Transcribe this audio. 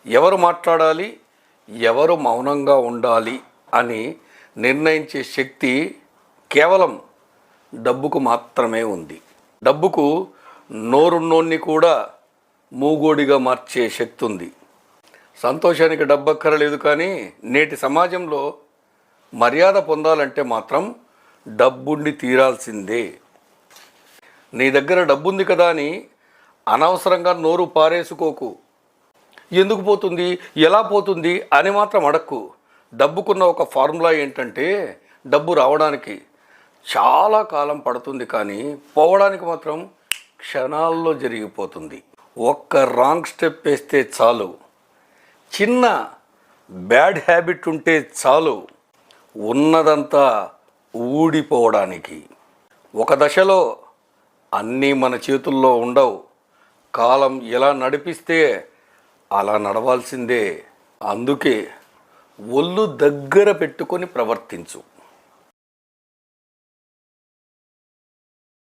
ఎవరు మాట్లాడాలి, ఎవరు మౌనంగా ఉండాలి అని నిర్ణయించే శక్తి కేవలం డబ్బుకు మాత్రమే ఉంది. డబ్బుకు నోరున్నోన్ని కూడా మూగోడిగా మార్చే శక్తి ఉంది. సంతోషానికి డబ్బు అక్కరలేదు, కానీ నేటి సమాజంలో మర్యాద పొందాలంటే మాత్రం డబ్బుండి తీరాల్సిందే. నీ దగ్గర డబ్బుంది కదా అని అనవసరంగా నోరు పారేసుకోకు. ఎందుకు పోతుంది, ఎలా పోతుంది అని మాత్రం అడక్కు. డబ్బుకున్న ఒక ఫార్ములా ఏంటంటే, డబ్బు రావడానికి చాలా కాలం పడుతుంది, కానీ పోవడానికి మాత్రం క్షణాల్లో జరిగిపోతుంది. ఒక్క రాంగ్ స్టెప్ వేస్తే చాలు, చిన్న బ్యాడ్ హ్యాబిట్ ఉంటే చాలు ఉన్నదంతా ఊడిపోవడానికి. ఒక దశలో అన్నీ మన చేతుల్లో ఉండవు. కాలం ఎలా నడిపిస్తే అలా నడవాల్సిందే. అందుకే ఒళ్ళు దగ్గర పెట్టుకొని ప్రవర్తించు.